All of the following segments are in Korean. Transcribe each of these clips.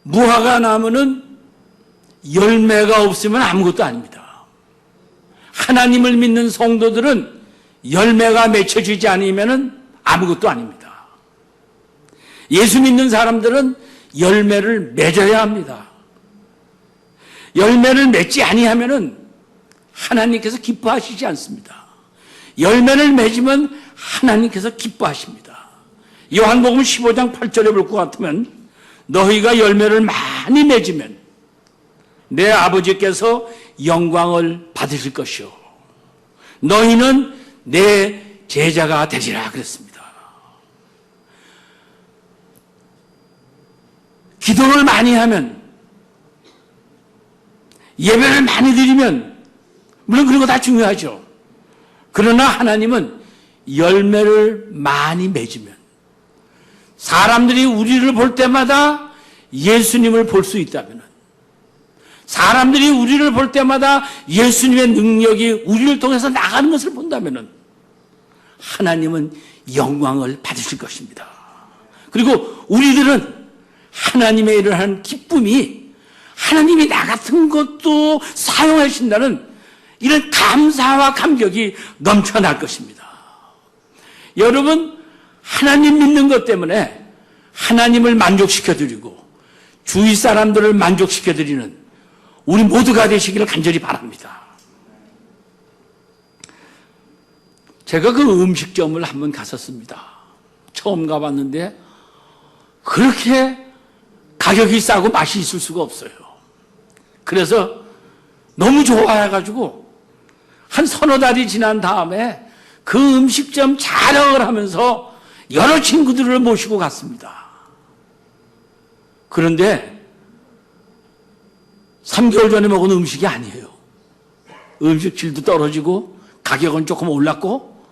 무화과 나무는 열매가 없으면 아무것도 아닙니다. 하나님을 믿는 성도들은 열매가 맺혀지지 않으면 아무것도 아닙니다. 예수 믿는 사람들은 열매를 맺어야 합니다. 열매를 맺지 아니하면 하나님께서 기뻐하시지 않습니다. 열매를 맺으면 하나님께서 기뻐하십니다. 요한복음 15장 8절에 볼 것 같으면 너희가 열매를 많이 맺으면 내 아버지께서 영광을 받으실 것이요 너희는 내 제자가 되리라 그랬습니다. 기도를 많이 하면, 예배를 많이 드리면 물론 그런 거 다 중요하죠. 그러나 하나님은 열매를 많이 맺으면 사람들이 우리를 볼 때마다 예수님을 볼 수 있다면, 사람들이 우리를 볼 때마다 예수님의 능력이 우리를 통해서 나가는 것을 본다면 하나님은 영광을 받으실 것입니다. 그리고 우리들은 하나님의 일을 하는 기쁨이 하나님이 나 같은 것도 사용하신다는 이런 감사와 감격이 넘쳐날 것입니다. 여러분, 하나님 믿는 것 때문에 하나님을 만족시켜드리고 주위 사람들을 만족시켜드리는 우리 모두가 되시기를 간절히 바랍니다. 제가 그 음식점을 한번 갔었습니다. 처음 가봤는데 그렇게 가격이 싸고 맛이 있을 수가 없어요. 그래서 너무 좋아해가지고 한 서너 달이 지난 다음에 그 음식점 촬영을 하면서 여러 친구들을 모시고 갔습니다. 그런데 3개월 전에 먹은 음식이 아니에요. 음식 질도 떨어지고 가격은 조금 올랐고,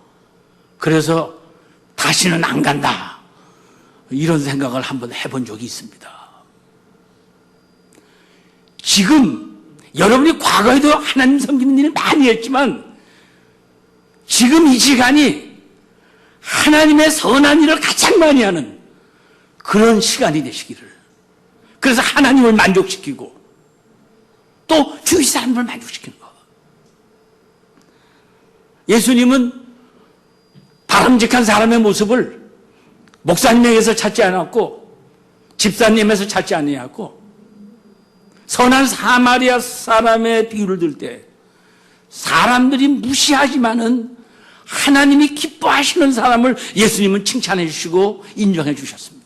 그래서 다시는 안 간다, 이런 생각을 한번 해본 적이 있습니다. 지금 여러분이 과거에도 하나님 섬기는 일을 많이 했지만 지금 이 시간이 하나님의 선한 일을 가장 많이 하는 그런 시간이 되시기를, 그래서 하나님을 만족시키고 또 주위 사람을 만족시키는 거. 예수님은 바람직한 사람의 모습을 목사님에게서 찾지 않았고 집사님에서 찾지 아니하고 선한 사마리아 사람의 비유를 들 때 사람들이 무시하지만은 하나님이 기뻐하시는 사람을 예수님은 칭찬해 주시고 인정해 주셨습니다.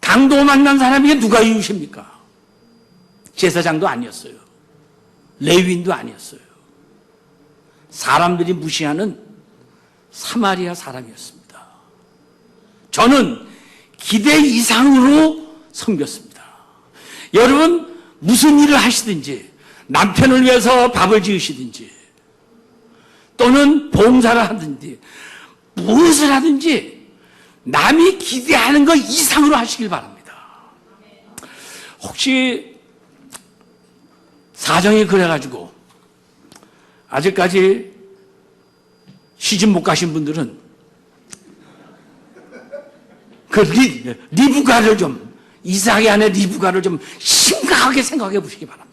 강도 만난 사람에게 누가 이웃입니까? 제사장도 아니었어요. 레위인도 아니었어요. 사람들이 무시하는 사마리아 사람이었습니다. 저는 기대 이상으로 섬겼습니다. 여러분, 무슨 일을 하시든지, 남편을 위해서 밥을 지으시든지 또는 봉사를 하든지 무엇을 하든지 남이 기대하는 것 이상으로 하시길 바랍니다. 혹시 사정이 그래가지고 아직까지 시집 못 가신 분들은 그 리브가를 좀, 이삭의 아내 리브가를 좀 심각하게 생각해 보시기 바랍니다.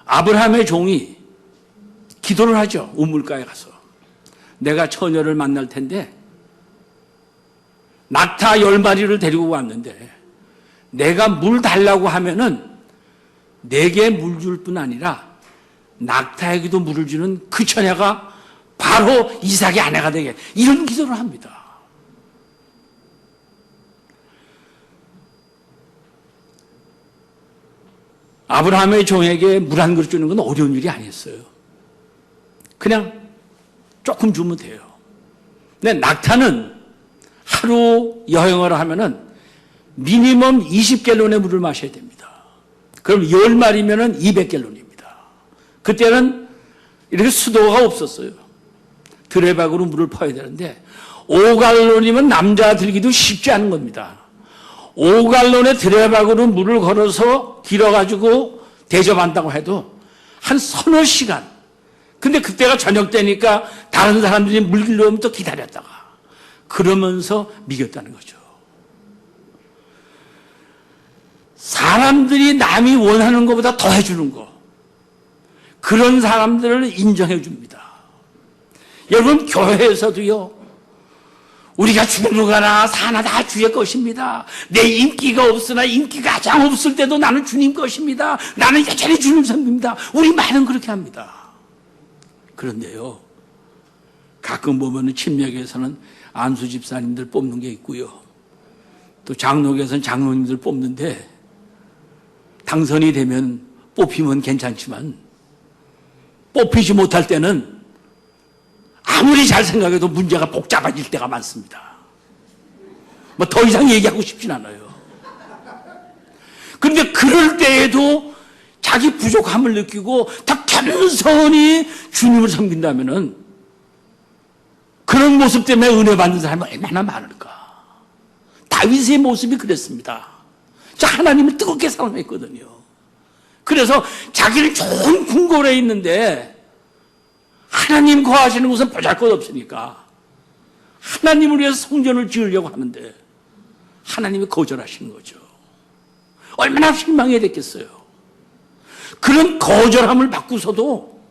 아브라함의 종이 기도를 하죠. 우물가에 가서 내가 처녀를 만날 텐데 낙타 10마리를 데리고 왔는데 내가 물 달라고 하면은 내게 물 줄 뿐 아니라 낙타에게도 물을 주는 그 처녀가 바로 이삭의 아내가 되게, 이런 기도를 합니다. 아브라함의 종에게 물 한 그릇 주는 건 어려운 일이 아니었어요. 그냥 조금 주면 돼요. 근데 낙타는 하루 여행을 하면은 미니멈 20갤론의 물을 마셔야 됩니다. 그럼 10마리면은 200갤론입니다. 그때는 이렇게 수도가 없었어요. 드레박으로 물을 퍼야 되는데 5갈론이면 남자 들기도 쉽지 않은 겁니다. 5갈론의 드레박으로 물을 걸어서 길어가지고 대접한다고 해도 한 서너 시간. 근데 그때가 저녁 때니까 다른 사람들이 물 길러오면 또 기다렸다가 그러면서 믿었다는 거죠. 사람들이 남이 원하는 것보다 더 해주는 거, 그런 사람들을 인정해 줍니다. 여러분, 교회에서도요, 우리가 죽어가나 사나 다 주의 것입니다. 내 인기가 없으나 인기가 가장 없을 때도 나는 주님 것입니다. 나는 여전히 주님 섬깁니다. 우리 많은 그렇게 합니다. 그런데요, 가끔 보면 침략에서는 안수 집사님들 뽑는 게 있고요, 또 장로교에서는 장로님들 뽑는데 당선이 되면 뽑히면 괜찮지만 뽑히지 못할 때는 아무리 잘 생각해도 문제가 복잡해질 때가 많습니다. 뭐 더 이상 얘기하고 싶진 않아요. 그런데 그럴 때에도 자기 부족함을 느끼고 더 겸손히 주님을 섬긴다면은 그런 모습 때문에 은혜 받는 사람이 얼마나 많을까. 다윗의 모습이 그랬습니다. 자, 하나님을 뜨겁게 사랑했거든요. 그래서 자기는 좋은 궁궐에 있는데 하나님 거하시는 곳은 보잘것없으니까 하나님을 위해서 성전을 지으려고 하는데 하나님이 거절하시는 거죠. 얼마나 실망해야 됐겠어요. 그런 거절함을 받고서도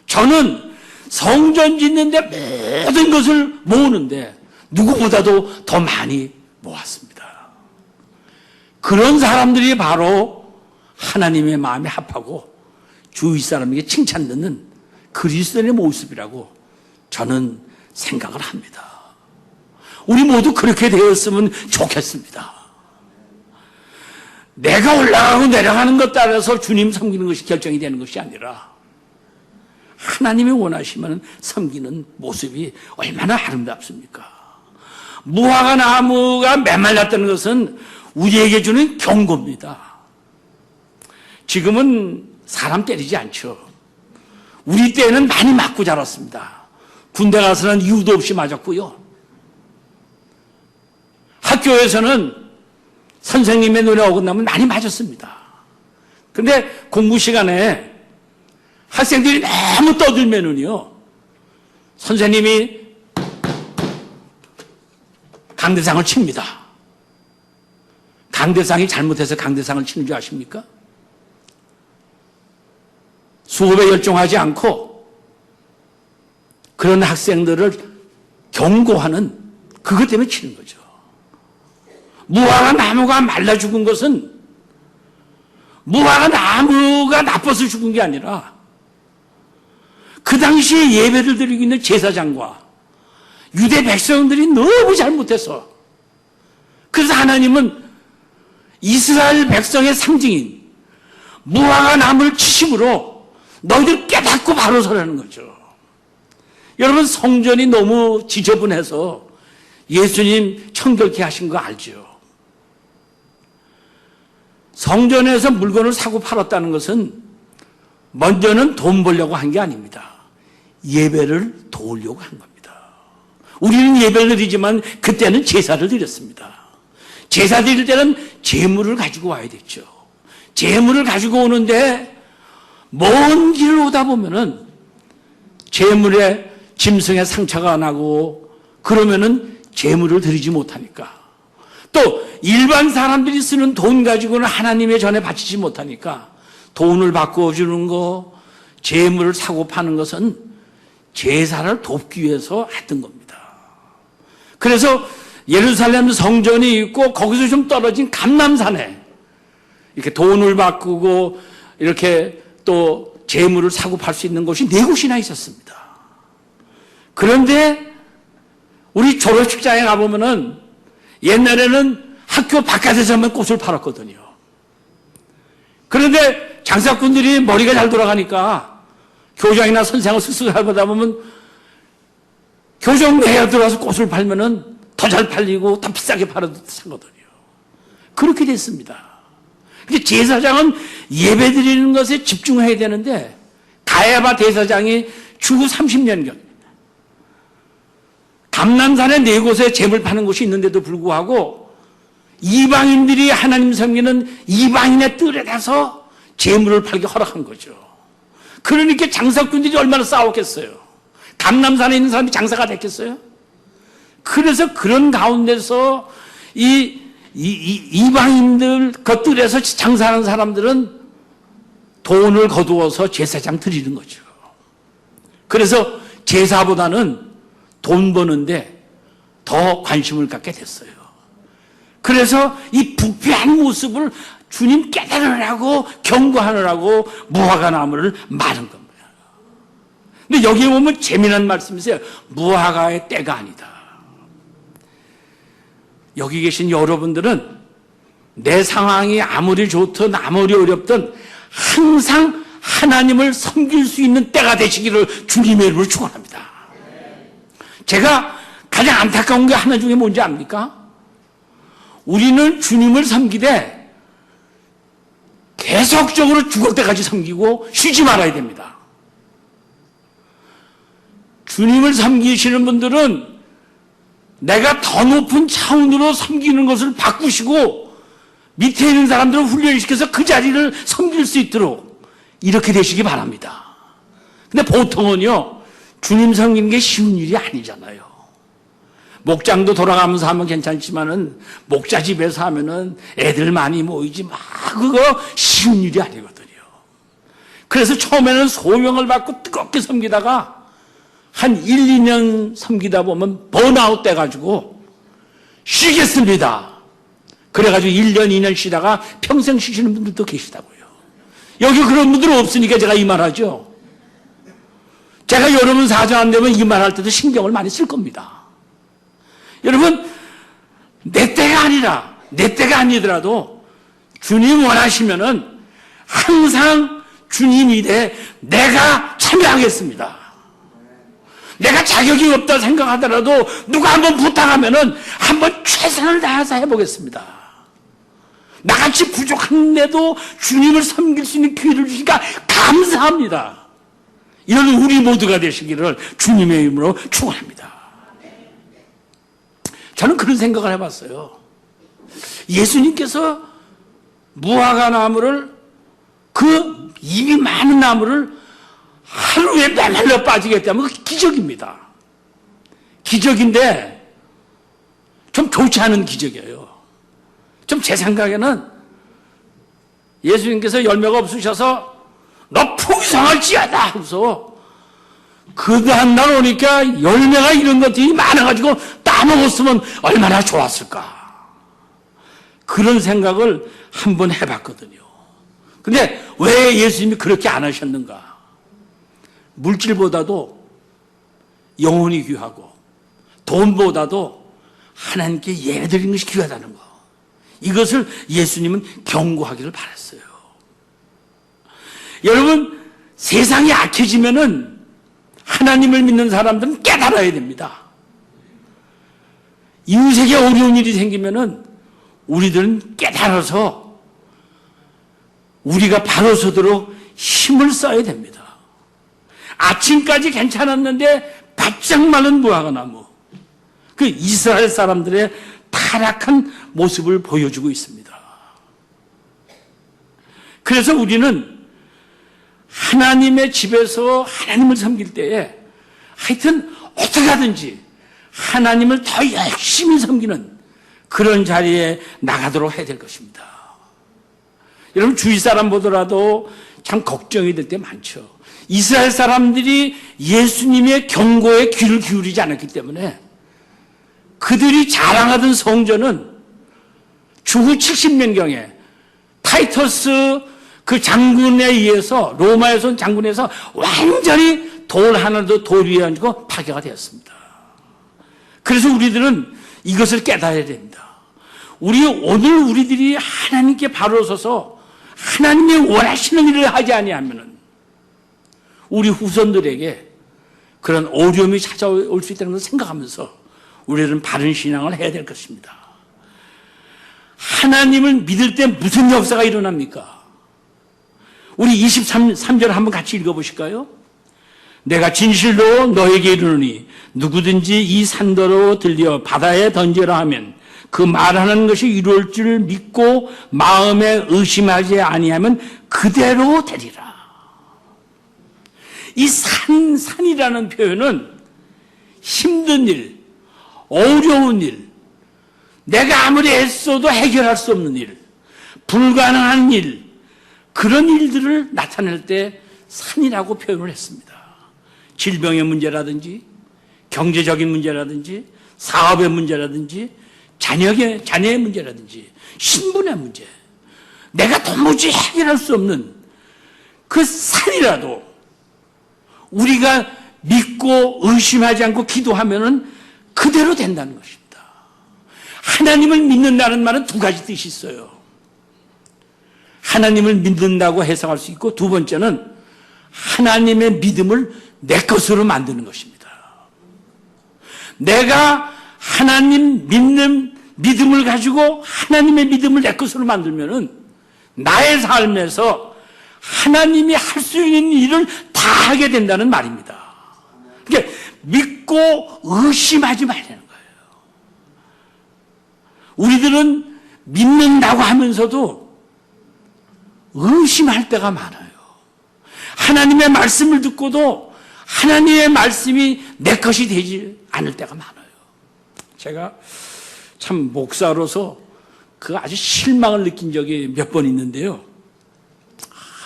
저는 성전 짓는데 모든 것을 모으는데 누구보다도 더 많이 모았습니다. 그런 사람들이 바로 하나님의 마음에 합하고 주위 사람에게 칭찬 듣는 그리스도인의 모습이라고 저는 생각을 합니다. 우리 모두 그렇게 되었으면 좋겠습니다. 내가 올라가고 내려가는 것 따라서 주님 섬기는 것이 결정이 되는 것이 아니라 하나님이 원하시면 섬기는 모습이 얼마나 아름답습니까? 무화과 나무가 메말랐다는 것은 우리에게 주는 경고입니다. 지금은 사람 때리지 않죠. 우리 때는 많이 맞고 자랐습니다. 군대 가서는 이유도 없이 맞았고요. 학교에서는 선생님의 눈에 어긋나면 많이 맞았습니다. 그런데 공부 시간에 학생들이 너무 떠들면은요, 선생님이 강대상을 칩니다. 강대상이 잘못해서 강대상을 치는 줄 아십니까? 수업에 열중하지 않고 그런 학생들을 경고하는 그것 때문에 치는 거죠. 무화과 나무가 말라 죽은 것은 무화과 나무가 나빠서 죽은 게 아니라 그 당시에 예배를 드리고 있는 제사장과 유대 백성들이 너무 잘못해서, 그래서 하나님은 이스라엘 백성의 상징인 무화과 나무를 치심으로 너희들 깨닫고 바로 서라는 거죠. 여러분, 성전이 너무 지저분해서 예수님 청결케 하신 거 알죠? 성전에서 물건을 사고 팔았다는 것은 먼저는 돈 벌려고 한 게 아닙니다. 예배를 도우려고 한 겁니다. 우리는 예배를 드리지만 그때는 제사를 드렸습니다. 제사 드릴 때는 제물을 가지고 와야 됐죠. 제물을 가지고 오는데 먼 길을 오다 보면은 제물에 짐승의 상처가 나고 그러면은 제물을 드리지 못하니까, 또 일반 사람들이 쓰는 돈 가지고는 하나님의 전에 바치지 못하니까 돈을 바꿔주는 거, 제물을 사고 파는 것은 제사를 돕기 위해서 했던 겁니다. 그래서 예루살렘 성전이 있고 거기서 좀 떨어진 감람산에 이렇게 돈을 바꾸고 이렇게 또 제물을 사고 팔 수 있는 곳이 4곳이나 있었습니다. 그런데 우리 졸업식장에 가보면은 옛날에는 학교 바깥에서만 꽃을 팔았거든요. 그런데 장사꾼들이 머리가 잘 돌아가니까 교장이나 선생을 쓱쓱 하다 보면 교정 내에 들어와서 꽃을 팔면은 더 잘 팔리고 더 비싸게 팔아도 사거든요. 그렇게 됐습니다. 근데 제사장은 예배 드리는 것에 집중해야 되는데 가야바 대사장이 주후 30년경 감람산에 4곳에 제물 파는 곳이 있는데도 불구하고 이방인들이 하나님 섬기는 이방인의 뜰에 가서 제물을 팔게 허락한 거죠. 그러니까 장사꾼들이 얼마나 싸웠겠어요. 감람산에 있는 사람이 장사가 됐겠어요? 그래서 그런 가운데서 이방인들 것들에서 장사하는 사람들은 돈을 거두어서 제사장 드리는 거죠. 그래서 제사보다는 돈 버는데 더 관심을 갖게 됐어요. 그래서 이 부패한 모습을 주님 깨달으라고 경고하느라고 무화과 나무를 마른 겁니다. 근데 여기에 보면 재미난 말씀이세요. 무화과의 때가 아니다. 여기 계신 여러분들은 내 상황이 아무리 좋든 아무리 어렵든 항상 하나님을 섬길 수 있는 때가 되시기를 주님의 이름으로 축원합니다. 제가 가장 안타까운 게 하나 중에 뭔지 압니까? 우리는 주님을 섬기되 계속적으로 죽을 때까지 섬기고 쉬지 말아야 됩니다. 주님을 섬기시는 분들은 내가 더 높은 차원으로 섬기는 것을 바꾸시고 밑에 있는 사람들을 훈련시켜서 그 자리를 섬길 수 있도록 이렇게 되시기 바랍니다. 근데 보통은요, 주님 섬기는 게 쉬운 일이 아니잖아요. 목장도 돌아가면서 하면 괜찮지만은 목자 집에서 하면은 애들 많이 모이지 막 그거 쉬운 일이 아니거든요. 그래서 처음에는 소명을 받고 뜨겁게 섬기다가 한 1, 2년 섬기다 보면 번아웃 돼가지고 쉬겠습니다. 그래가지고 1년, 2년 쉬다가 평생 쉬시는 분들도 계시다고요. 여기 그런 분들은 없으니까 제가 이 말하죠. 제가 여러분 사정 안 되면 이 말할 때도 신경을 많이 쓸 겁니다. 여러분, 내 때가 아니라, 내 때가 아니더라도 주님 원하시면은 항상 주님 일에 내가 참여하겠습니다. 내가 자격이 없다 생각하더라도 누가 한번 부탁하면은 한번 최선을 다해서 해보겠습니다. 나같이 부족한데도 주님을 섬길 수 있는 기회를 주시니까 감사합니다. 이런 우리 모두가 되시기를 주님의 이름으로 축원합니다. 저는 그런 생각을 해봤어요. 예수님께서 무화과 나무를 그 입이 많은 나무를 하루에 메말라 빠지겠다면 그 기적입니다. 기적인데 좀 좋지 않은 기적이에요. 좀 제 생각에는 예수님께서 열매가 없으셔서 너 풍성할지어다 하면서 그 다음날 오니까 열매가 이런 것들이 많아가지고 따먹었으면 얼마나 좋았을까. 그런 생각을 한번 해봤거든요. 근데 왜 예수님이 그렇게 안 하셨는가? 물질보다도 영혼이 귀하고 돈보다도 하나님께 예배드리는 것이 귀하다는 거. 이것을 예수님은 경고하기를 바랐어요. 여러분, 세상이 악해지면은 하나님을 믿는 사람들은 깨달아야 됩니다. 이웃에게 어려운 일이 생기면은 우리들은 깨달아서 우리가 바로 서도록 힘을 써야 됩니다. 아침까지 괜찮았는데 바짝 마른 무화과 나무. 그 이스라엘 사람들의 타락한 모습을 보여주고 있습니다. 그래서 우리는 하나님의 집에서 하나님을 섬길 때에 하여튼 어떻게 하든지 하나님을 더 열심히 섬기는 그런 자리에 나가도록 해야 될 것입니다. 여러분, 주위 사람 보더라도 참 걱정이 될 때 많죠. 이스라엘 사람들이 예수님의 경고에 귀를 기울이지 않았기 때문에 그들이 자랑하던 성전은 주후 70년경에 타이터스 그 장군에 의해서, 로마에서 온 장군에서 완전히 돌 하나도 돌 위에 얹고 파괴가 되었습니다. 그래서 우리들은 이것을 깨달아야 됩니다. 오늘 우리들이 하나님께 바로 서서 하나님이 원하시는 일을 하지 아니하면은 우리 후손들에게 그런 어려움이 찾아올 수 있다는 것을 생각하면서 우리들은 바른 신앙을 해야 될 것입니다. 하나님을 믿을 때 무슨 역사가 일어납니까? 우리 23절 한번 같이 읽어보실까요? 내가 진실로 너에게 이르노니 누구든지 이 산더러 들려 바다에 던지라 하면 그 말하는 것이 이루어질 줄 믿고 마음에 의심하지 아니하면 그대로 되리라. 이 산이라는 표현은 힘든 일, 어려운 일, 내가 아무리 애써도 해결할 수 없는 일, 불가능한 일, 그런 일들을 나타낼 때 산이라고 표현을 했습니다. 질병의 문제라든지, 경제적인 문제라든지, 사업의 문제라든지, 자녀의 문제라든지, 신분의 문제, 내가 도무지 해결할 수 없는 그 산이라도 우리가 믿고 의심하지 않고 기도하면은 그대로 된다는 것입니다. 하나님을 믿는다는 말은 두 가지 뜻이 있어요. 하나님을 믿는다고 해석할 수 있고, 두 번째는 하나님의 믿음을 내 것으로 만드는 것입니다. 내가 하나님 믿는 믿음을 가지고 하나님의 믿음을 내 것으로 만들면은 나의 삶에서 하나님이 할 수 있는 일을 다 하게 된다는 말입니다. 그러니까 믿고 의심하지 말라는 거예요. 우리들은 믿는다고 하면서도 의심할 때가 많아요. 하나님의 말씀을 듣고도 하나님의 말씀이 내 것이 되지 않을 때가 많아요. 제가 참 목사로서 그 아주 실망을 느낀 적이 몇 번 있는데요.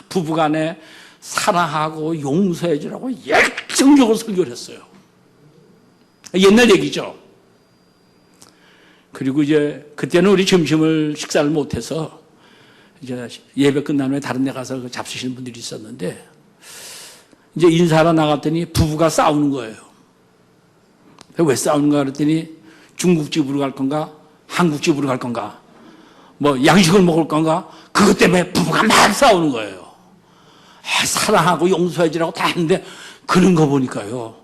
부부간에 사랑하고 용서해 주라고 열정적으로 설교를 했어요. 옛날 얘기죠. 그리고 이제 그때는 우리 식사를 못해서 이제 예배 끝난 후에 다른 데 가서 잡수시는 분들이 있었는데, 이제 인사하러 나갔더니 부부가 싸우는 거예요. 왜 싸우는가 그랬더니 중국집으로 갈 건가, 한국집으로 갈 건가, 뭐 양식을 먹을 건가, 그것 때문에 부부가 막 싸우는 거예요. 사랑하고 용서해 주라고 다 했는데 그런 거 보니까요,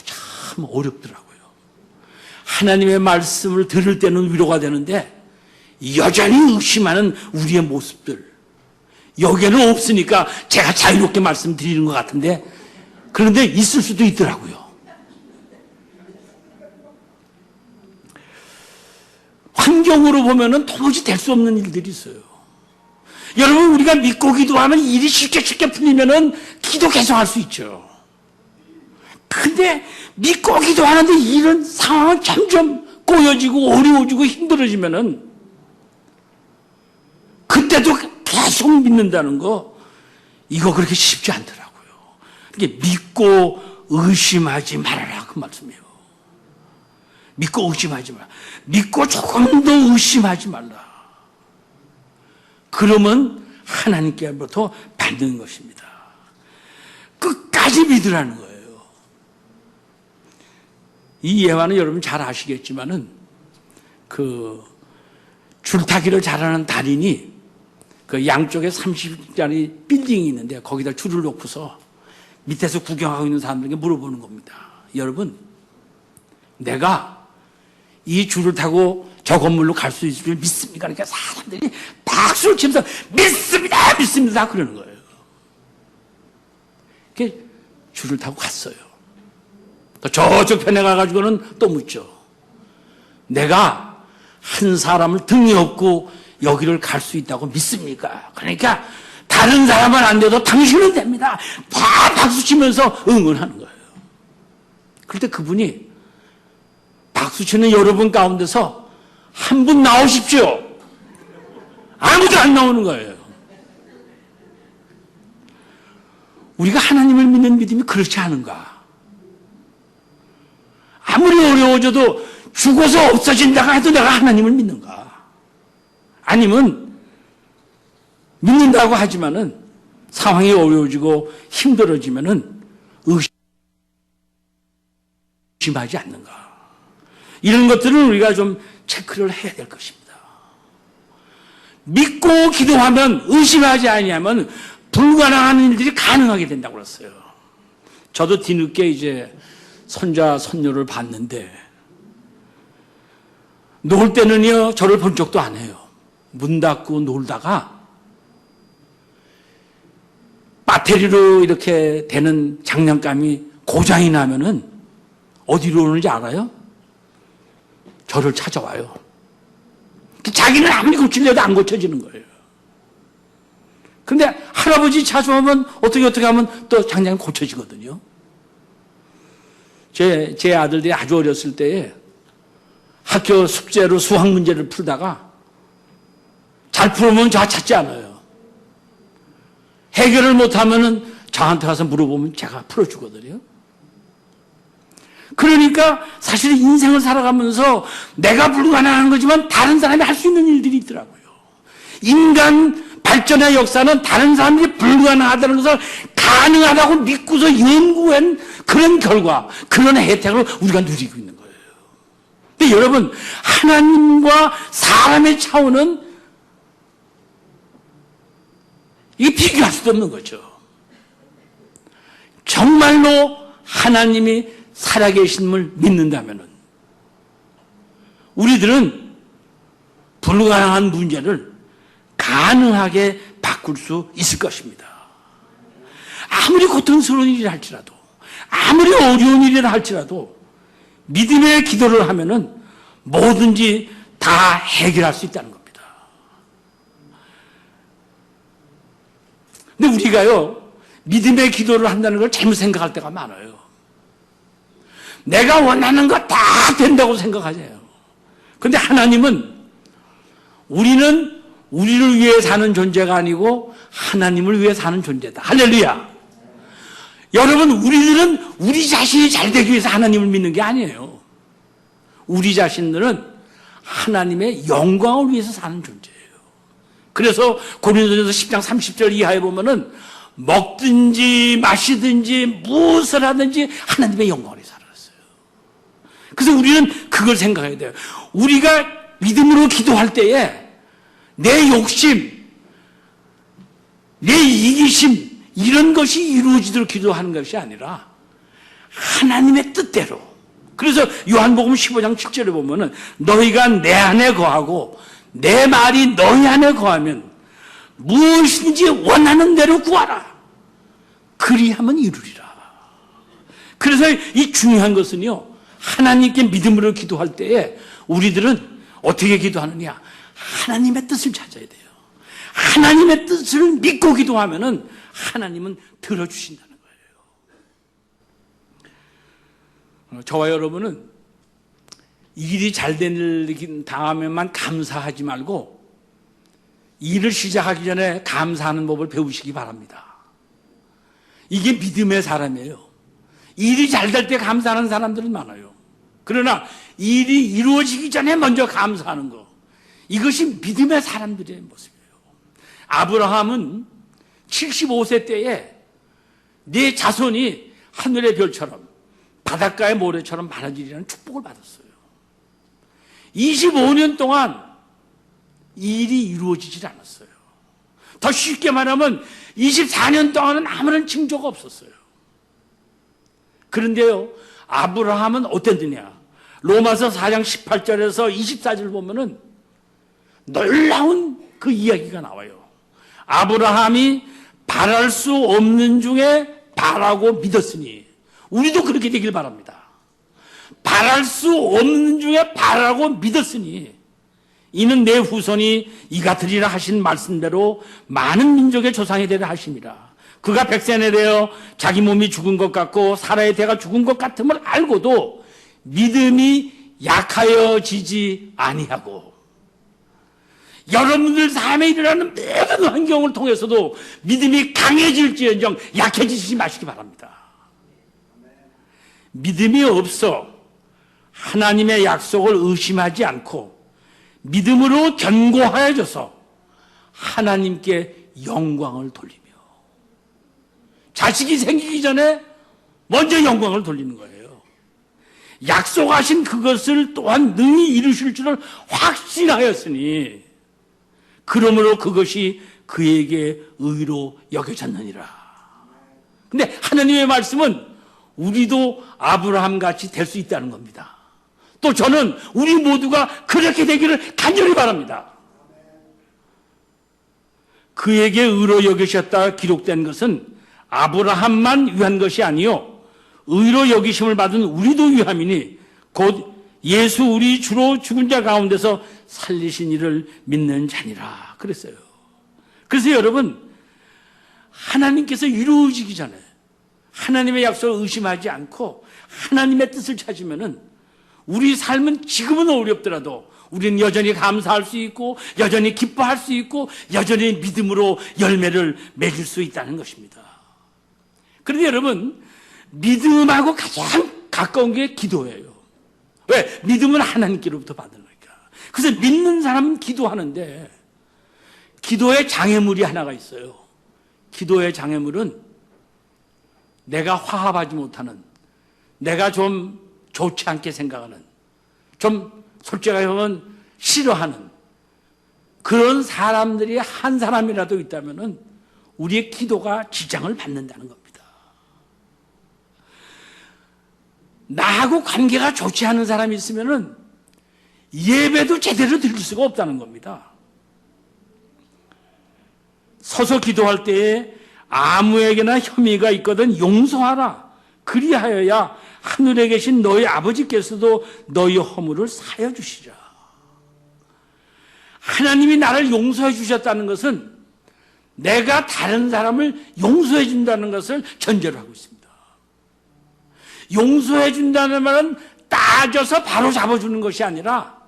참 어렵더라고요. 하나님의 말씀을 들을 때는 위로가 되는데 여전히 의심하는 우리의 모습들, 여기에는 없으니까 제가 자유롭게 말씀드리는 것 같은데, 그런데 있을 수도 있더라고요. 환경으로 보면은 도무지 될 수 없는 일들이 있어요. 여러분, 우리가 믿고 기도하면 일이 쉽게 풀리면은 기도 계속 할 수 있죠. 근데 믿고 기도하는데 이런 상황은 점점 꼬여지고 어려워지고 힘들어지면은 그때도 계속 믿는다는 거, 이거 그렇게 쉽지 않더라고요. 이게 믿고 의심하지 말아라, 그 말씀이에요. 믿고 의심하지 마라. 믿고 조금 더 의심하지 말라. 그러면 하나님께로부터 받는 것입니다. 끝까지 믿으라는 거예요. 이 예화는 여러분 잘 아시겠지만은, 그 줄타기를 잘하는 달인이 그 양쪽에 30짜리 빌딩이 있는데 거기다 줄을 놓고서 밑에서 구경하고 있는 사람들에게 물어보는 겁니다. 여러분, 내가 이 줄을 타고 저 건물로 갈 수 있을 줄 믿습니까? 그러니까 사람들이 박수를 치면서 믿습니다, 믿습니다 그러는 거예요. 이렇게 줄을 타고 갔어요. 또 저쪽 편에 가가지고는 또 묻죠. 내가 한 사람을 등에 업고 여기를 갈 수 있다고 믿습니까? 그러니까 다른 사람은 안 돼도 당신은 됩니다. 다 박수 치면서 응원하는 거예요. 그럴 때 그분이 박수 치는 여러분 가운데서 한 분 나오십시오. 아무도 안 나오는 거예요. 우리가 하나님을 믿는 믿음이 그렇지 않은가? 아무리 어려워져도 죽어서 없어진다고 해도 내가 하나님을 믿는가? 아니면 믿는다고 하지만은 상황이 어려워지고 힘들어지면은 의심하지 않는가? 이런 것들은 우리가 좀 체크를 해야 될 것입니다. 믿고 기도하면, 의심하지 아니하면 불가능한 일들이 가능하게 된다고 그랬어요. 저도 뒤늦게 이제 손자, 손녀를 봤는데, 놀 때는요, 저를 본 적도 안 해요. 문 닫고 놀다가 배터리로 이렇게 되는 장난감이 고장이 나면은 어디로 오는지 알아요? 저를 찾아와요. 자기는 아무리 고치려도 안 고쳐지는 거예요. 근데 할아버지 찾아오면 어떻게 하면 또 장난이 고쳐지거든요. 제 아들들이 아주 어렸을 때에 학교 숙제로 수학 문제를 풀다가 잘 풀으면 저 찾지 않아요. 해결을 못하면은 저한테 가서 물어보면 제가 풀어주거든요. 그러니까 사실 인생을 살아가면서 내가 불가능한 거지만 다른 사람이 할 수 있는 일들이 있더라고요. 인간 발전의 역사는 다른 사람들이 불가능하다는 것을 가능하다고 믿고서 연구한 그런 결과, 그런 혜택을 우리가 누리고 있는 거예요. 근데 여러분, 하나님과 사람의 차원은 이게 비교할 수도 없는 거죠. 정말로 하나님이 살아계심을 믿는다면 우리들은 불가능한 문제를 가능하게 바꿀 수 있을 것입니다. 아무리 고통스러운 일이라 할지라도, 아무리 어려운 일이라 할지라도 믿음의 기도를 하면은 뭐든지 다 해결할 수 있다는 겁니다. 근데 우리가요, 믿음의 기도를 한다는 걸 잘못 생각할 때가 많아요. 내가 원하는 거 다 된다고 생각하세요. 그런데 하나님은 우리는 우리를 위해 사는 존재가 아니고 하나님을 위해 사는 존재다. 할렐루야. 여러분, 우리들은 우리 자신이 잘 되기 위해서 하나님을 믿는 게 아니에요. 우리 자신들은 하나님의 영광을 위해서 사는 존재예요. 그래서 고린도전서 10장 30절 이하에 보면은 먹든지 마시든지 무엇을 하든지 하나님의 영광을 위해서 살았어요. 그래서 우리는 그걸 생각해야 돼요. 우리가 믿음으로 기도할 때에 내 욕심, 내 이기심, 이런 것이 이루어지도록 기도하는 것이 아니라 하나님의 뜻대로. 그래서 요한복음 15장 7절에 보면은 너희가 내 안에 거하고 내 말이 너희 안에 거하면 무엇이든지 원하는 대로 구하라. 그리하면 이루리라. 그래서 이 중요한 것은요, 하나님께 믿음으로 기도할 때에 우리들은 어떻게 기도하느냐? 하나님의 뜻을 찾아야 돼요. 하나님의 뜻을 믿고 기도하면은 하나님은 들어주신다는 거예요. 저와 여러분은 일이 잘 되는 다음에만 감사하지 말고 일을 시작하기 전에 감사하는 법을 배우시기 바랍니다. 이게 믿음의 사람이에요. 일이 잘 될 때 감사하는 사람들은 많아요. 그러나 일이 이루어지기 전에 먼저 감사하는 거, 이것이 믿음의 사람들의 모습이에요. 아브라함은 75세 때에 네 자손이 하늘의 별처럼 바닷가의 모래처럼 많아지리라는 축복을 받았어요. 25년 동안 일이 이루어지질 않았어요. 더 쉽게 말하면 24년 동안은 아무런 징조가 없었어요. 그런데요, 아브라함은 어땠느냐? 로마서 4장 18절에서 24절 보면은 놀라운 그 이야기가 나와요. 아브라함이 바랄 수 없는 중에 바라고 믿었으니, 우리도 그렇게 되길 바랍니다. 바랄 수 없는 중에 바라고 믿었으니 이는 내 후손이 이가 되리라 하신 말씀대로 많은 민족의 조상이 되리라 하십니다. 그가 백세에 대하여 자기 몸이 죽은 것 같고 사라의 대가 죽은 것 같음을 알고도 믿음이 약하여지지 아니하고, 여러분들 삶에 일어나는 모든 환경을 통해서도 믿음이 강해질지언정 약해지지 마시기 바랍니다. 믿음이 없어 하나님의 약속을 의심하지 않고 믿음으로 견고하여져서 하나님께 영광을 돌리며, 자식이 생기기 전에 먼저 영광을 돌리는 거예요. 약속하신 그것을 또한 능히 이루실 줄을 확신하였으니 그러므로 그것이 그에게 의로 여겨졌느니라. 근데 하나님의 말씀은 우리도 아브라함같이 될 수 있다는 겁니다. 또 저는 우리 모두가 그렇게 되기를 간절히 바랍니다. 그에게 의로 여기셨다 기록된 것은 아브라함만 위한 것이 아니요 의로 여기심을 받은 우리도 위함이니 곧 예수 우리 주로 죽은 자 가운데서 살리신 이를 믿는 자니라 그랬어요. 그래서 여러분, 하나님께서 이루어지기 전에, 하나님의 약속을 의심하지 않고 하나님의 뜻을 찾으면은 우리 삶은 지금은 어렵더라도 우리는 여전히 감사할 수 있고 여전히 기뻐할 수 있고 여전히 믿음으로 열매를 맺을 수 있다는 것입니다. 그런데 여러분, 믿음하고 가장 가까운 게 기도예요. 왜? 믿음은 하나님께로부터 받는 거니까. 그래서 믿는 사람은 기도하는데 기도의 장애물이 하나가 있어요. 기도의 장애물은 내가 화합하지 못하는, 내가 좀 좋지 않게 생각하는, 좀 솔직하게 보면 싫어하는 그런 사람들이 한 사람이라도 있다면 우리의 기도가 지장을 받는다는 겁니다. 나하고 관계가 좋지 않은 사람이 있으면 예배도 제대로 드릴 수가 없다는 겁니다. 서서 기도할 때에 아무에게나 혐의가 있거든 용서하라. 그리하여야 하늘에 계신 너희 아버지께서도 너희 허물을 사여 주시라. 하나님이 나를 용서해 주셨다는 것은 내가 다른 사람을 용서해 준다는 것을 전제로 하고 있습니다. 용서해 준다는 말은 따져서 바로 잡아주는 것이 아니라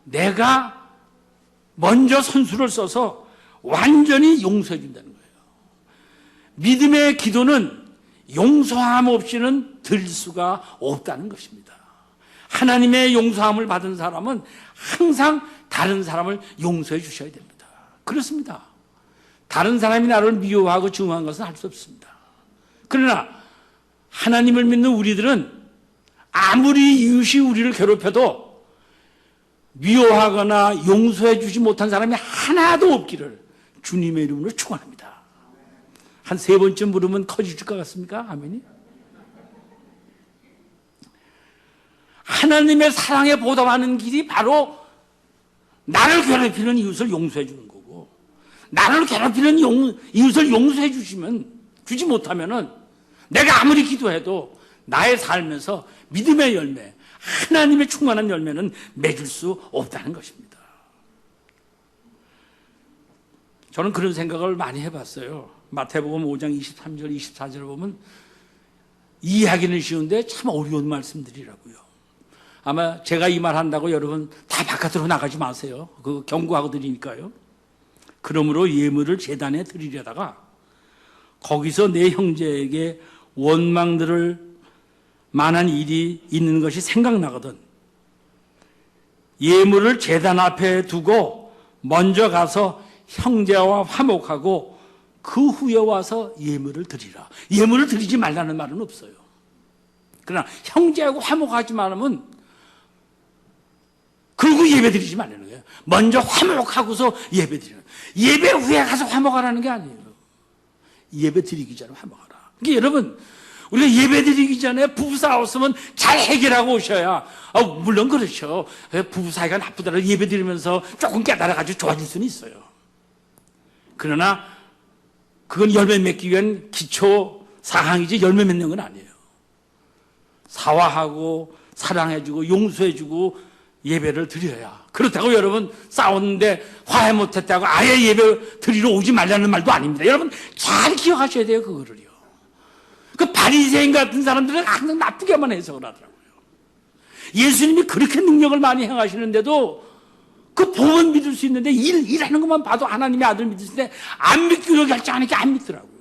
내가 먼저 선수를 써서 완전히 용서해 준다는 거예요. 믿음의 기도는 용서함 없이는 드릴 수가 없다는 것입니다. 하나님의 용서함을 받은 사람은 항상 다른 사람을 용서해 주셔야 됩니다. 그렇습니다. 다른 사람이 나를 미워하고 증오한 것은 할 수 없습니다. 그러나 하나님을 믿는 우리들은 아무리 이웃이 우리를 괴롭혀도 미워하거나 용서해 주지 못한 사람이 하나도 없기를 주님의 이름으로 축원합니다. 한 3번쯤 물으면 커질 것 같습니까? 아멘이? 하나님의 사랑에 보답하는 길이 바로 나를 괴롭히는 이웃을 용서해 주는 거고, 나를 괴롭히는 이웃을 용서해 주지 못하면은 내가 아무리 기도해도 나의 삶에서 믿음의 열매, 하나님의 충만한 열매는 맺을 수 없다는 것입니다. 저는 그런 생각을 많이 해봤어요. 마태복음 5장 23절, 24절을 보면 이해하기는 쉬운데 참 어려운 말씀들이라고요. 아마 제가 이 말 한다고 여러분 다 바깥으로 나가지 마세요. 그거 경고하고 드리니까요. 그러므로 예물을 제단에 드리려다가 거기서 내 형제에게 원망들을 만한 일이 있는 것이 생각나거든. 예물을 제단 앞에 두고 먼저 가서 형제와 화목하고 그 후에 와서 예물을 드리라. 예물을 드리지 말라는 말은 없어요. 그러나 형제하고 화목하지 말으면 그리고 예배 드리지 말라는 거예요. 먼저 화목하고서 예배 드리는. 예배 후에 가서 화목하라는 게 아니에요. 예배 드리기 전에 화목하라. 그러니까 여러분, 우리가 예배 드리기 전에 부부 싸웠으면 잘 해결하고 오셔야, 물론 그렇죠. 부부 사이가 나쁘더라도 예배 드리면서 조금 깨달아가지고 좋아질 수는 있어요. 그러나 그건 열매 맺기 위한 기초 사항이지 열매 맺는 건 아니에요. 사화하고 사랑해주고 용서해주고 예배를 드려야. 그렇다고 여러분 싸웠는데 화해 못했다고 아예 예배 드리러 오지 말라는 말도 아닙니다. 여러분 잘 기억하셔야 돼요. 그거를요. 그 바리새인 같은 사람들은 항상 나쁘게만 해석을 하더라고요. 예수님이 그렇게 능력을 많이 행하시는데도 그 복은 믿을 수 있는데 일하는 것만 봐도 하나님의 아들 믿을 수 있는데 안 믿기로 결정하니까 안 믿더라고요.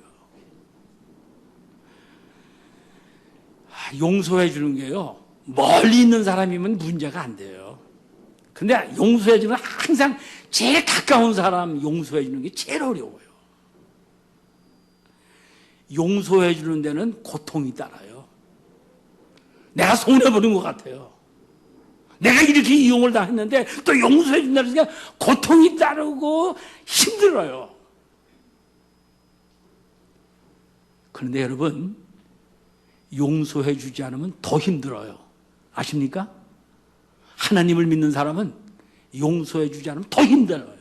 용서해 주는 게요, 멀리 있는 사람이면 문제가 안 돼요. 근데 용서해 주는 건 항상 제일 가까운 사람 용서해 주는 게 제일 어려워요. 용서해 주는 데는 고통이 따라요. 내가 손해보는 것 같아요. 내가 이렇게 이용을 당했는데 또 용서해 준다는 게 고통이 따르고 힘들어요. 그런데 여러분, 용서해 주지 않으면 더 힘들어요. 아십니까? 하나님을 믿는 사람은 용서해 주지 않으면 더 힘들어요.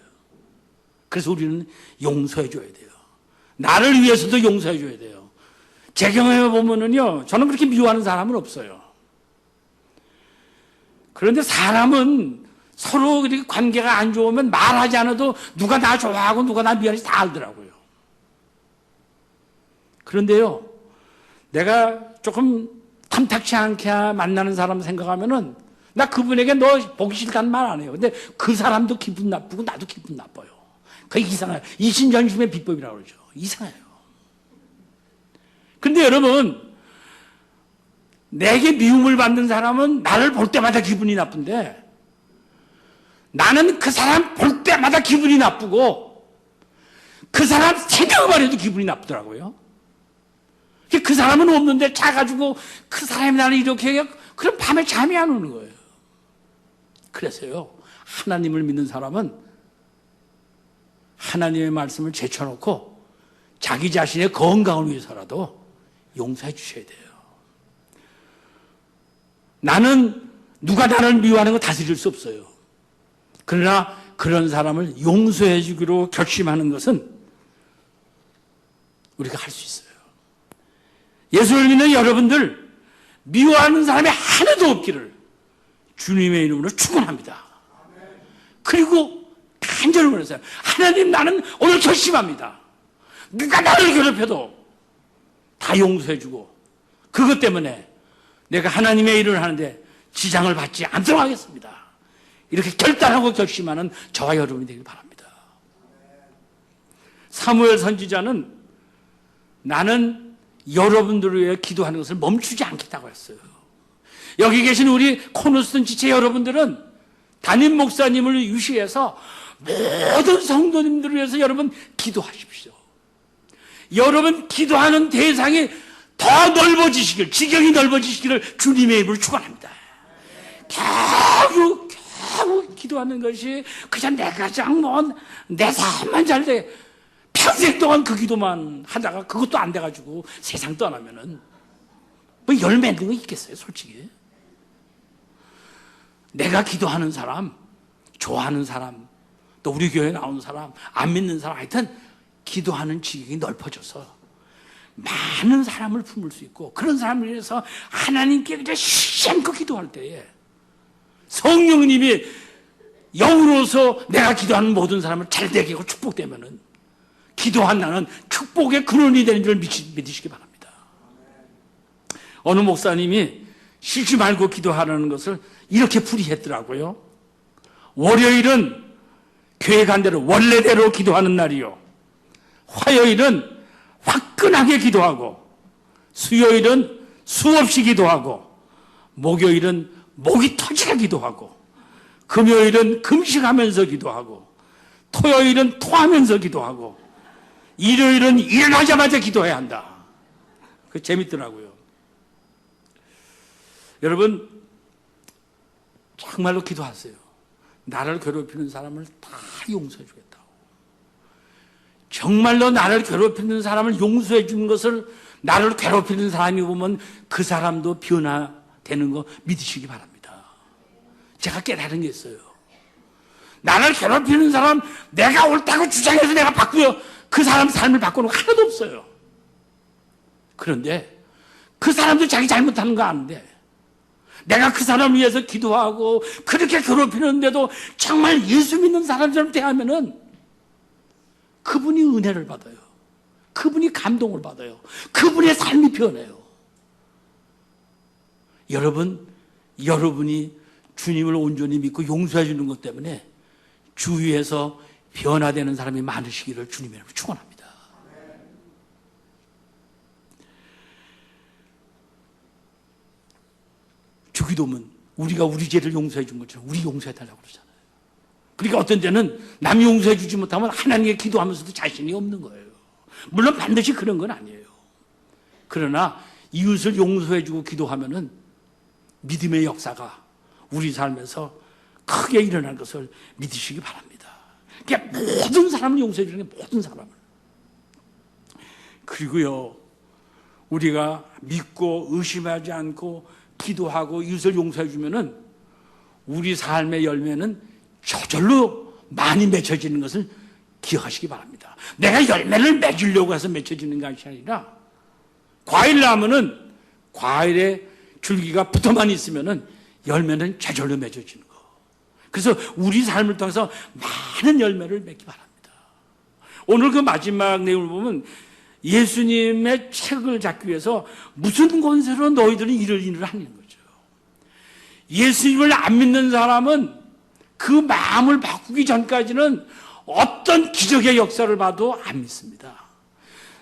그래서 우리는 용서해 줘야 돼요. 나를 위해서도 용서해 줘야 돼요. 제 경험에 보면은요, 저는 그렇게 미워하는 사람은 없어요. 그런데 사람은 서로 그렇게 관계가 안 좋으면 말하지 않아도 누가 나 좋아하고 누가 나 미워하는지 다 알더라고요. 그런데요, 내가 조금 탐탁치 않게 만나는 사람 생각하면은 나 그분에게 너 보기 싫다는 말 안 해요. 근데 그 사람도 기분 나쁘고 나도 기분 나빠요. 그게 이상해요. 이신전심의 비법이라고 그러죠. 이상해요. 근데 여러분, 내게 미움을 받는 사람은 나를 볼 때마다 기분이 나쁜데 나는 그 사람 볼 때마다 기분이 나쁘고 그 사람 생각만 해도 기분이 나쁘더라고요. 그 사람은 없는데 자가지고 그 사람이 나를 이렇게 해요. 그럼 밤에 잠이 안 오는 거예요. 그래서요, 하나님을 믿는 사람은 하나님의 말씀을 제쳐놓고 자기 자신의 건강을 위해서라도 용서해 주셔야 돼요. 나는 누가 나를 미워하는 거 다스릴 수 없어요. 그러나 그런 사람을 용서해 주기로 결심하는 것은 우리가 할 수 있어요. 예수를 믿는 여러분들, 미워하는 사람이 하나도 없기를 주님의 이름으로 축원합니다. 그리고 간절히 원해서요. 하나님, 나는 오늘 결심합니다. 누가 나를 괴롭혀도 다 용서해주고 그것 때문에 내가 하나님의 일을 하는데 지장을 받지 않도록 하겠습니다. 이렇게 결단하고 결심하는 저와 여러분이 되길 바랍니다. 사무엘 선지자는 나는 여러분들을 위해 기도하는 것을 멈추지 않겠다고 했어요. 여기 계신 우리 코너스턴 지체 여러분들은 담임 목사님을 유시해서 모든 성도님들을 위해서 여러분 기도하십시오. 여러분 기도하는 대상이 더 넓어지시길, 지경이 넓어지시기를 주님의 이름으로 축원합니다. 겨우 기도하는 것이 그냥 내가 장모은 내 삶만 잘 돼. 평생 동안 그 기도만 하다가 그것도 안 돼가지고 세상 떠나면은 뭐 열매 있는 거 있겠어요, 솔직히. 내가 기도하는 사람, 좋아하는 사람, 또 우리 교회에 나오는 사람, 안 믿는 사람, 하여튼 기도하는 지경이 넓어져서 많은 사람을 품을 수 있고, 그런 사람을 위해서 하나님께 그냥 쉬지 않고 기도할 때에 성령님이 영으로서 내가 기도하는 모든 사람을 잘되게 하고 축복되면은 기도한 나는 축복의 근원이 되는 줄 믿으시기 바랍니다. 어느 목사님이 쉬지 말고 기도하라는 것을 이렇게 풀이했더라고요. 월요일은 교회 간 대로 원래대로 기도하는 날이요, 화요일은 화끈하게 기도하고, 수요일은 수없이 기도하고, 목요일은 목이 터지게 기도하고, 금요일은 금식하면서 기도하고, 토요일은 토하면서 기도하고, 일요일은 일어나자마자 기도해야 한다. 그 재밌더라고요. 여러분, 정말로 기도하세요. 나를 괴롭히는 사람을 다 용서해 주겠다고. 정말로 나를 괴롭히는 사람을 용서해 주는 것을, 나를 괴롭히는 사람이 보면 그 사람도 변화되는 거 믿으시기 바랍니다. 제가 깨달은 게 있어요. 나를 괴롭히는 사람, 내가 옳다고 주장해서 내가 바꾸어 그 사람 삶을 바꾸는 거 하나도 없어요. 그런데 그 사람도 자기 잘못하는 거 아는데 내가 그 사람을 위해서 기도하고 그렇게 괴롭히는데도 정말 예수 믿는 사람처럼 대하면은 그분이 은혜를 받아요. 그분이 감동을 받아요. 그분의 삶이 변해요. 여러분이 주님을 온전히 믿고 용서해 주는 것 때문에 주위에서 변화되는 사람이 많으시기를 주님의 이름으로 축원합니다. 주기도문, 우리가 우리 죄를 용서해 준 것처럼 우리 용서해 달라고 그러잖아요. 그러니까 어떤 때는 남 용서해 주지 못하면 하나님께 기도하면서도 자신이 없는 거예요. 물론 반드시 그런 건 아니에요. 그러나 이웃을 용서해 주고 기도하면은 믿음의 역사가 우리 삶에서 크게 일어날 것을 믿으시기 바랍니다. 그러니까 모든 사람을 용서해 주는 게 모든 사람을. 그리고요, 우리가 믿고 의심하지 않고 기도하고 이웃을 용서해 주면은 우리 삶의 열매는 저절로 많이 맺혀지는 것을 기억하시기 바랍니다. 내가 열매를 맺으려고 해서 맺혀지는 것이 아니라, 과일 나무는 과일에 줄기가 붙어만 있으면은 열매는 저절로 맺어지는 거. 그래서 우리 삶을 통해서 많은 열매를 맺기 바랍니다. 오늘 그 마지막 내용을 보면 예수님의 책을 잡기 위해서 무슨 권세로 너희들은 이런 일을 하는 거죠. 예수님을 안 믿는 사람은 그 마음을 바꾸기 전까지는 어떤 기적의 역사를 봐도 안 믿습니다.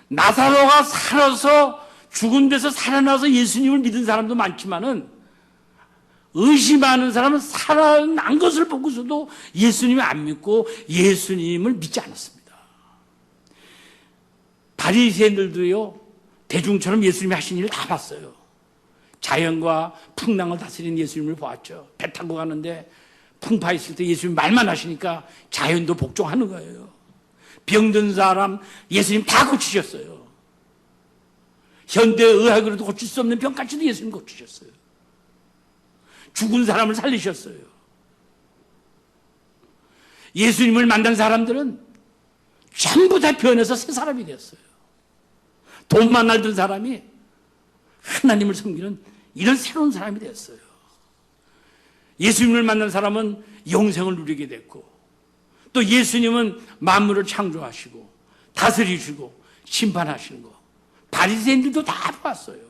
나사로가 살아서 죽은 데서 살아나서 예수님을 믿은 사람도 많지만은 의심하는 사람은 살아난 것을 보고서도 예수님을 안 믿고 예수님을 믿지 않았습니다. 바리새인들도요, 대중처럼 예수님이 하신 일을 다 봤어요. 자연과 풍랑을 다스리는 예수님을 보았죠. 배 타고 가는데 풍파 있을 때 예수님 말만 하시니까 자연도 복종하는 거예요. 병든 사람 예수님 다 고치셨어요. 현대의학으로도 고칠 수 없는 병까지도 예수님 고치셨어요. 죽은 사람을 살리셨어요. 예수님을 만난 사람들은 전부 다 변해서 새 사람이 되었어요. 돈만 알던 사람이 하나님을 섬기는 이런 새로운 사람이 되었어요. 예수님을 만난 사람은 영생을 누리게 됐고, 또 예수님은 만물을 창조하시고 다스리시고 심판하시는 거 바리새인들도 다 봤어요.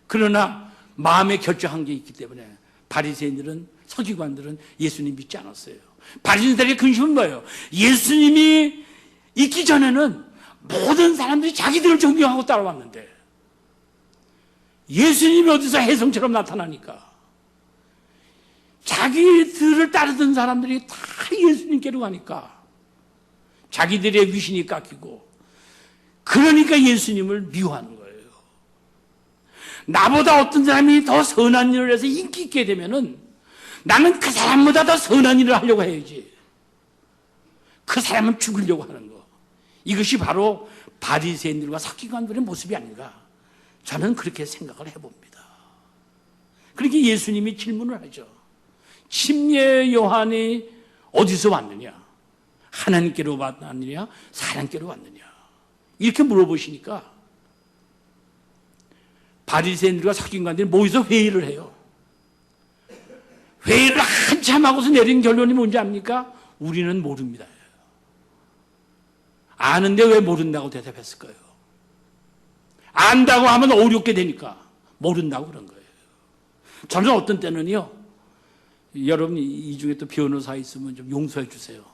그러나 마음에 결정한 게 있기 때문에 바리새인들은, 서기관들은 예수님 믿지 않았어요. 바리새인들의 근심은 뭐예요? 예수님이 있기 전에는 모든 사람들이 자기들을 존경하고 따라왔는데 예수님이 어디서 혜성처럼 나타나니까 자기들을 따르던 사람들이 다 예수님께로 가니까 자기들의 위신이 깎이고, 그러니까 예수님을 미워하는 거예요. 나보다 어떤 사람이 더 선한 일을 해서 인기 있게 되면은 나는 그 사람보다 더 선한 일을 하려고 해야지. 그 사람은 죽이려고 하는 거. 이것이 바로 바리새인들과 서기관들의 모습이 아닌가, 저는 그렇게 생각을 해봅니다. 그렇게 예수님이 질문을 하죠. 침례 요한이 어디서 왔느냐? 하나님께로 왔느냐? 사람께로 왔느냐? 이렇게 물어보시니까 바리새인들과 서기관들이 모여서 회의를 해요. 회의를 한참 하고서 내린 결론이 뭔지 압니까? 우리는 모릅니다. 아는데 왜 모른다고 대답했을까요? 안다고 하면 어렵게 되니까 모른다고 그런 거예요. 저는 어떤 때는요, 여러분 이 중에 또 변호사 있으면 좀 용서해 주세요.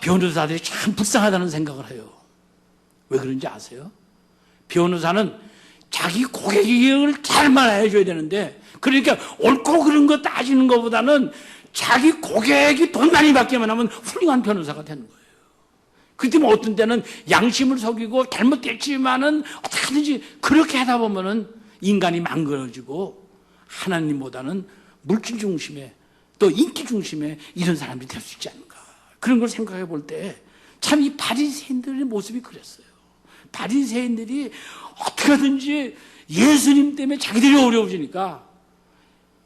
변호사들이 참 불쌍하다는 생각을 해요. 왜 그런지 아세요? 변호사는 자기 고객을 잘만 해줘야 되는데, 그러니까 옳고 그른 거 따지는 것보다는 자기 고객이 돈 많이 받기만 하면 훌륭한 변호사가 되는 거예요. 그때 뭐 어떤 때는 양심을 속이고 잘못됐지만은 어떻게든지 그렇게 하다 보면은 인간이 망가져지고 하나님보다는 물질 중심에 또 인기 중심에 이런 사람들이 될 수 있지 않을까. 그런 걸 생각해 볼 때 참 이 바리새인들의 모습이 그랬어요. 바리새인들이 어떻게든지 예수님 때문에 자기들이 어려워지니까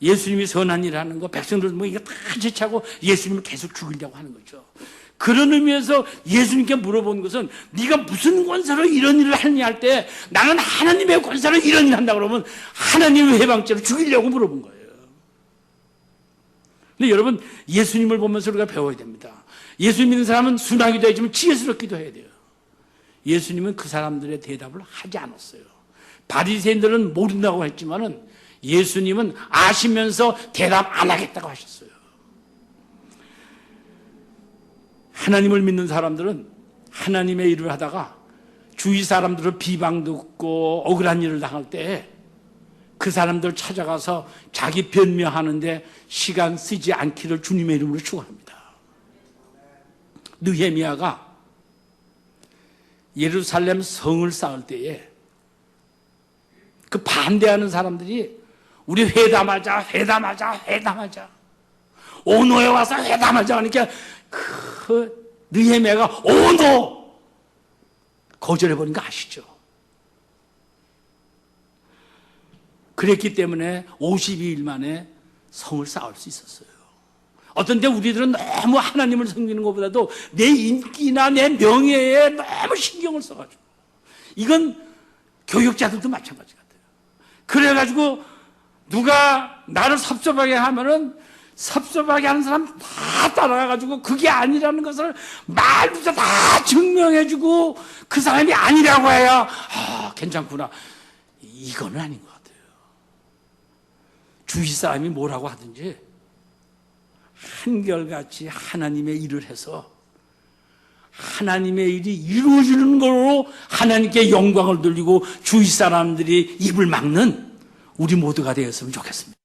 예수님이 선한 일을 하는 거, 백성들 뭐 이거 다 제치하고 예수님을 계속 죽이려고 하는 거죠. 그런 의미에서 예수님께 물어본 것은 네가 무슨 권세로 이런 일을 하느냐 할 때 나는 하나님의 권세로 이런 일을 한다 그러면 하나님의 해방죄로 죽이려고 물어본 거예요. 근데 여러분, 예수님을 보면서 우리가 배워야 됩니다. 예수님 믿는 사람은 순하기도 하지만 지혜스럽기도 해야 돼요. 예수님은 그 사람들의 대답을 하지 않았어요. 바리새인들은 모른다고 했지만은 예수님은 아시면서 대답 안 하겠다고 하셨어요. 하나님을 믿는 사람들은 하나님의 일을 하다가 주위 사람들을 비방 듣고 억울한 일을 당할 때 그 사람들 찾아가서 자기 변명하는데 시간 쓰지 않기를 주님의 이름으로 축원합니다. 느헤미야가 예루살렘 성을 쌓을 때에 그 반대하는 사람들이 우리 회담하자 오노에 와서 회담하자 하니까 그 느헤미야가 오노 거절해버린 거 아시죠? 그랬기 때문에 52일 만에 성을 쌓을 수 있었어요. 어떤 때 우리들은 너무 하나님을 섬기는 것보다도 내 인기나 내 명예에 너무 신경을 써가지고, 이건 교육자들도 마찬가지 같아요. 그래가지고 누가 나를 섭섭하게 하면은 섭섭하게 하는 사람 다 따라가가지고 그게 아니라는 것을 말로서 다 증명해주고 그 사람이 아니라고 해야 괜찮구나. 이거는 아닌 것 같아요. 주위 사람이 뭐라고 하든지 한결같이 하나님의 일을 해서 하나님의 일이 이루어지는 걸로 하나님께 영광을 돌리고 주위 사람들이 입을 막는 우리 모두가 되었으면 좋겠습니다.